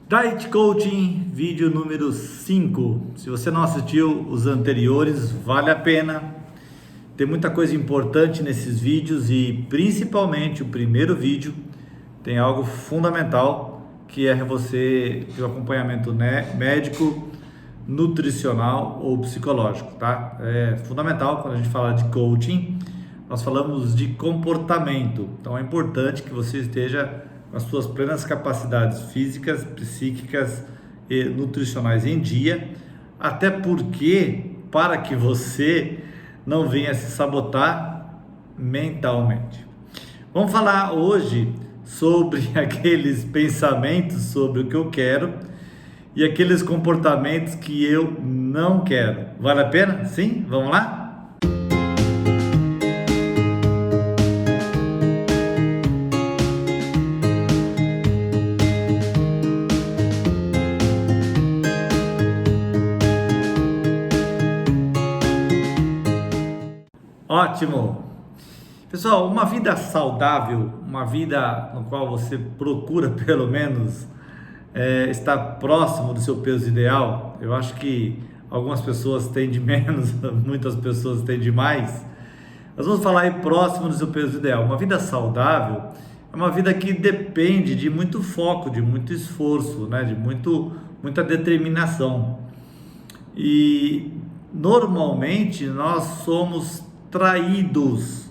Diet Coaching, vídeo número 5. Se você não assistiu os anteriores, vale a pena. Tem muita coisa importante nesses vídeos e principalmente o primeiro vídeo tem algo fundamental, que é você ter o acompanhamento médico, nutricional ou psicológico, tá? É fundamental quando a gente fala de coaching, nós falamos de comportamento. Então é importante que você esteja com as suas plenas capacidades físicas, psíquicas e nutricionais em dia, até porque para que você não venha se sabotar mentalmente. Vamos falar hoje sobre aqueles pensamentos sobre o que eu quero e aqueles comportamentos que eu não quero. Vale a pena? Sim? Vamos lá? Ótimo! Pessoal, uma vida saudável, uma vida no qual você procura pelo menos estar próximo do seu peso ideal. Eu acho que algumas pessoas têm de menos, muitas pessoas têm de mais. Nós vamos falar aí próximo do seu peso ideal. Uma vida saudável é uma vida que depende de muito foco, de muito esforço, né? De muita determinação. E normalmente nós somos traídos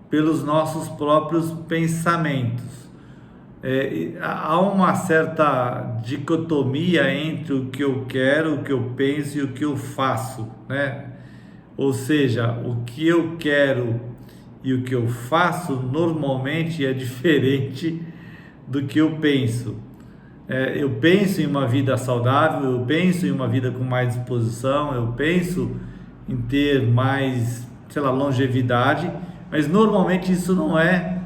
pelos nossos próprios pensamentos. Há uma certa dicotomia entre o que eu quero, o que eu penso e o que eu faço, né? Ou seja, o que eu quero e o que eu faço normalmente é diferente do que eu penso. Eu penso em uma vida saudável, eu penso em uma vida com mais disposição, eu penso em ter mais, longevidade, mas normalmente isso não é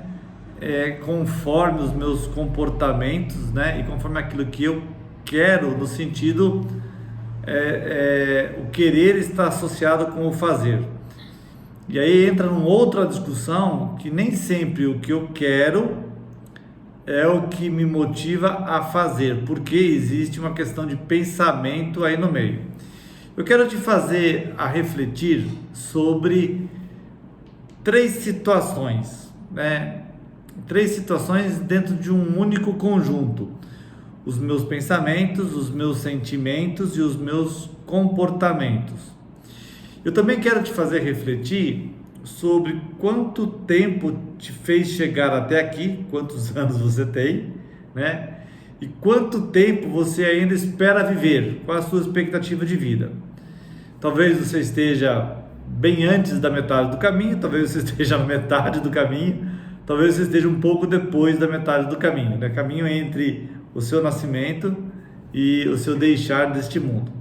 conforme os meus comportamentos, né? E conforme aquilo que eu quero, no sentido, o querer está associado com o fazer. E aí entra numa outra discussão que nem sempre o que eu quero é o que me motiva a fazer, porque existe uma questão de pensamento aí no meio. Eu quero te fazer a refletir sobre três situações, né? Três situações dentro de um único conjunto: os meus pensamentos, os meus sentimentos e os meus comportamentos. Eu também quero te fazer refletir sobre quanto tempo te fez chegar até aqui, quantos anos você tem, né? E quanto tempo você ainda espera viver, qual a sua expectativa de vida. Talvez você esteja bem antes da metade do caminho, talvez você esteja na metade do caminho, talvez você esteja um pouco depois da metade do caminho, né? Caminho entre o seu nascimento e o seu deixar deste mundo.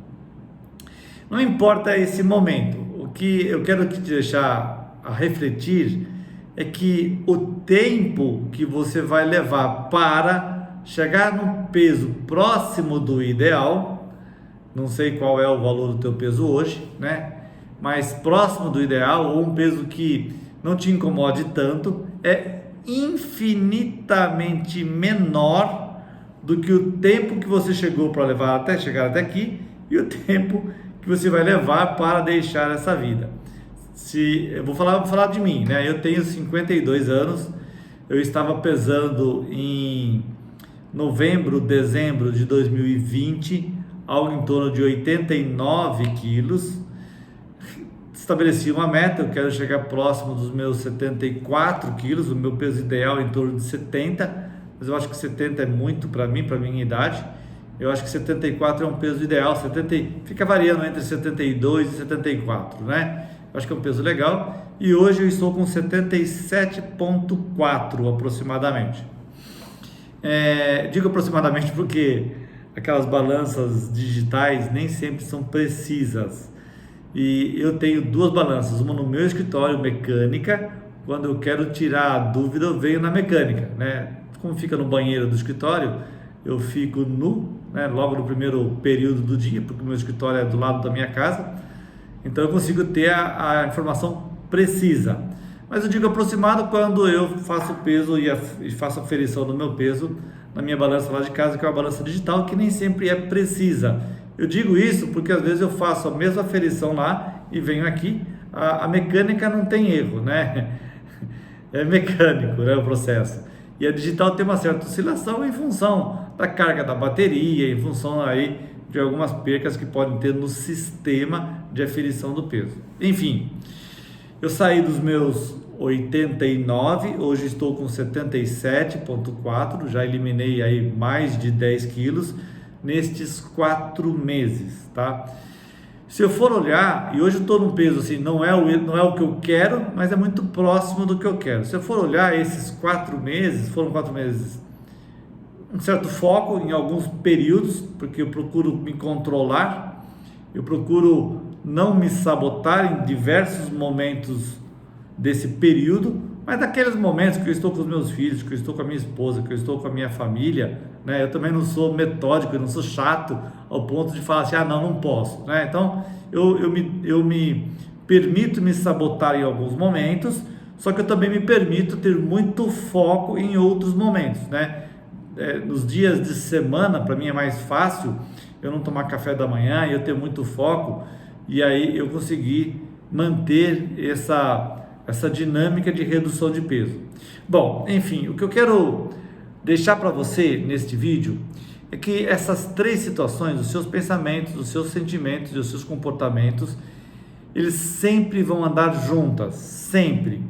Não importa esse momento, o que eu quero te deixar a refletir é que o tempo que você vai levar para chegar num peso próximo do ideal, não sei qual é o valor do teu peso hoje, né? Mas próximo do ideal, ou um peso que não te incomode tanto, é infinitamente menor do que o tempo que você chegou para levar até chegar até aqui e o tempo que você vai levar para deixar essa vida. Eu vou falar de mim, né? Eu tenho 52 anos, eu estava pesando em novembro, dezembro de 2020, algo em torno de 89 quilos. Estabeleci uma meta, eu quero chegar próximo dos meus 74 quilos, o meu peso ideal é em torno de 70, mas eu acho que 70 é muito para mim, para minha idade. Eu acho que 74 é um peso ideal, fica variando entre 72 e 74, né? Eu acho que é um peso legal, e hoje eu estou com 77,4 aproximadamente. Digo aproximadamente porque aquelas balanças digitais nem sempre são precisas, e eu tenho duas balanças, uma no meu escritório mecânica. Quando eu quero tirar a dúvida, eu venho na mecânica, né? Como fica no banheiro do escritório, eu fico nu, né? Logo no primeiro período do dia, porque o meu escritório é do lado da minha casa, então eu consigo ter a informação precisa. Mas eu digo aproximado quando eu faço peso e faço aferição do meu peso na minha balança lá de casa, que é uma balança digital, que nem sempre é precisa. Eu digo isso porque às vezes eu faço a mesma aferição lá e venho aqui, a mecânica não tem erro, né? É mecânico, né, o processo. E a digital tem uma certa oscilação em função da carga da bateria, em função aí de algumas percas que podem ter no sistema de aferição do peso. Enfim, eu saí dos meus 89, hoje estou com 77,4, já eliminei aí mais de 10 quilos nestes 4 meses, tá? Se eu for olhar, e hoje eu estou num peso assim, não é o que eu quero, mas é muito próximo do que eu quero. Se eu for olhar esses 4 meses, foram 4 meses, um certo foco em alguns períodos, porque eu procuro me controlar, eu procuro não me sabotar em diversos momentos desse período, mas naqueles momentos que eu estou com os meus filhos, que eu estou com a minha esposa, que eu estou com a minha família, né? Eu também não sou metódico, eu não sou chato ao ponto de falar assim, não posso, né? Então eu me permito me sabotar em alguns momentos, só que eu também me permito ter muito foco em outros momentos, né? Nos dias de semana, para mim é mais fácil eu não tomar café da manhã e eu ter muito foco, e aí eu consegui manter essa dinâmica de redução de peso. Bom, enfim, o que eu quero deixar para você neste vídeo é que essas 3 situações, os seus pensamentos, os seus sentimentos e os seus comportamentos, eles sempre vão andar juntas, sempre.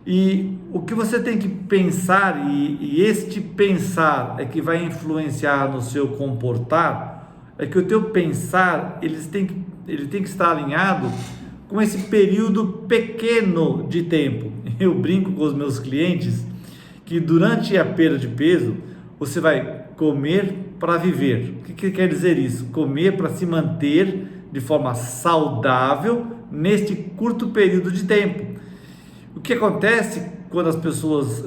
E o que você tem que pensar, e este pensar é que vai influenciar no seu comportar, é que o teu pensar, ele tem que estar alinhado com esse período pequeno de tempo. Eu brinco com os meus clientes que durante a perda de peso, você vai comer para viver. O que quer dizer isso? Comer para se manter de forma saudável neste curto período de tempo. O que acontece quando as pessoas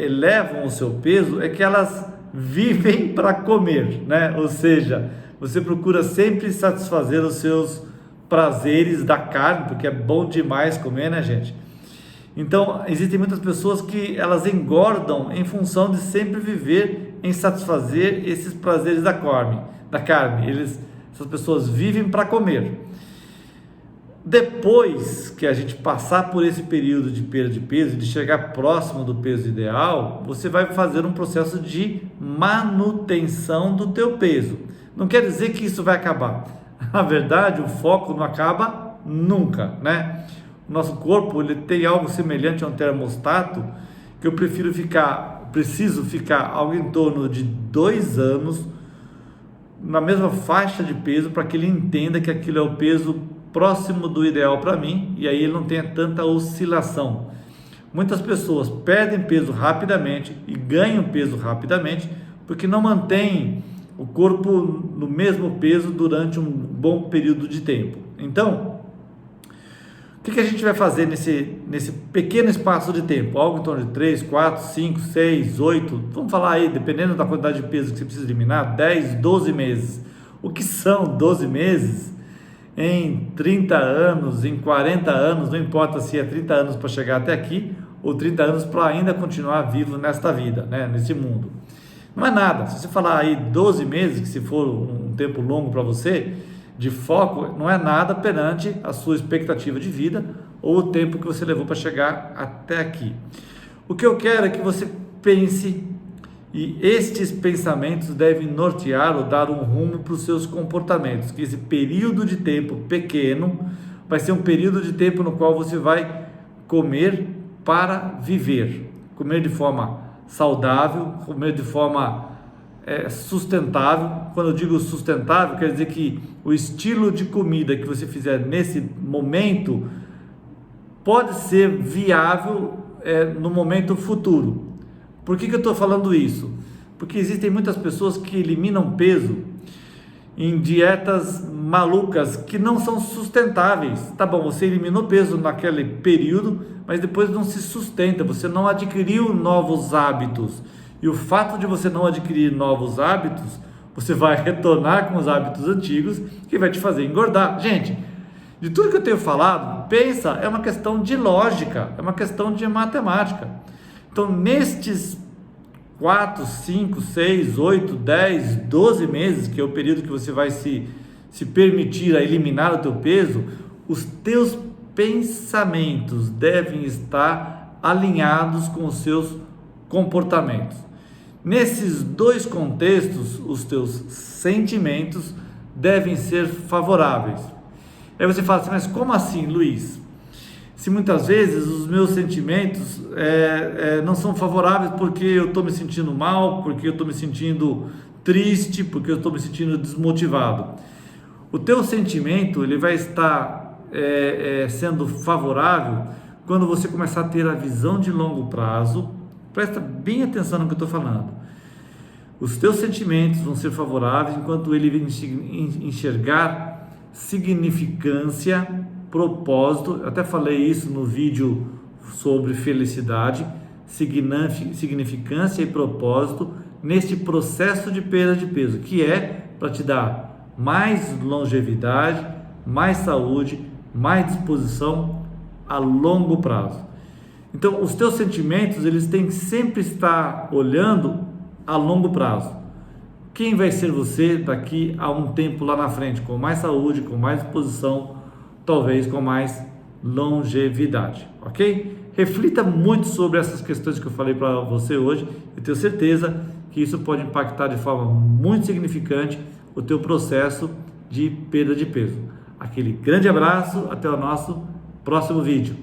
elevam o seu peso é que elas vivem para comer, né? Ou seja, você procura sempre satisfazer os seus prazeres da carne, porque é bom demais comer, né, gente? Então, existem muitas pessoas que elas engordam em função de sempre viver em satisfazer esses prazeres da carne. Essas pessoas vivem para comer. Depois que a gente passar por esse período de perda de peso, de chegar próximo do peso ideal, você vai fazer um processo de manutenção do teu peso. Não quer dizer que isso vai acabar. Na verdade, o foco não acaba nunca, né? O nosso corpo, ele tem algo semelhante a um termostato, que eu preciso ficar algo em torno de 2 anos na mesma faixa de peso para que ele entenda que aquilo é o peso próximo do ideal para mim, e aí ele não tenha tanta oscilação. Muitas pessoas perdem peso rapidamente e ganham peso rapidamente porque não mantêm o corpo no mesmo peso durante um bom período de tempo. Então, o que a gente vai fazer nesse pequeno espaço de tempo? Algo em torno de 3, 4, 5, 6, 8, vamos falar aí, dependendo da quantidade de peso que você precisa eliminar, 10, 12 meses. O que são 12 meses? Em 30 anos, em 40 anos, não importa se é 30 anos para chegar até aqui ou 30 anos para ainda continuar vivo nesta vida, né, nesse mundo. Não é nada. Se você falar aí 12 meses, que se for um tempo longo para você, de foco, não é nada perante a sua expectativa de vida ou o tempo que você levou para chegar até aqui. O que eu quero é que você pense, e estes pensamentos devem nortear ou dar um rumo para os seus comportamentos, que esse período de tempo pequeno vai ser um período de tempo no qual você vai comer para viver, comer de forma saudável, comer de forma sustentável. Quando eu digo sustentável, quer dizer que o estilo de comida que você fizer nesse momento pode ser viável no momento futuro. Por que eu estou falando isso? Porque existem muitas pessoas que eliminam peso em dietas malucas que não são sustentáveis. Tá bom, você eliminou peso naquele período, mas depois não se sustenta, você não adquiriu novos hábitos. E o fato de você não adquirir novos hábitos, você vai retornar com os hábitos antigos, que vai te fazer engordar. Gente, de tudo que eu tenho falado, pensa, é uma questão de lógica, é uma questão de matemática. Então, nestes 4, 5, 6, 8, 10, 12 meses, que é o período que você vai se permitir a eliminar o teu peso, os teus pensamentos devem estar alinhados com os seus comportamentos. Nesses dois contextos, os teus sentimentos devem ser favoráveis. Aí você fala assim, mas como assim, Luiz? Se muitas vezes os meus sentimentos não são favoráveis porque eu estou me sentindo mal, porque eu estou me sentindo triste, porque eu estou me sentindo desmotivado. O teu sentimento ele vai estar sendo favorável quando você começar a ter a visão de longo prazo. Presta bem atenção no que eu estou falando. Os teus sentimentos vão ser favoráveis enquanto ele enxergar significância, propósito. Eu até falei isso no vídeo sobre felicidade, significância e propósito neste processo de perda de peso, que é para te dar mais longevidade, mais saúde, mais disposição a longo prazo. Então, os teus sentimentos, eles têm que sempre estar olhando a longo prazo. Quem vai ser você daqui a um tempo lá na frente, com mais saúde, com mais disposição, talvez com mais longevidade, ok? Reflita muito sobre essas questões que eu falei para você hoje. Eu tenho certeza que isso pode impactar de forma muito significante o teu processo de perda de peso. Aquele grande abraço, até o nosso próximo vídeo.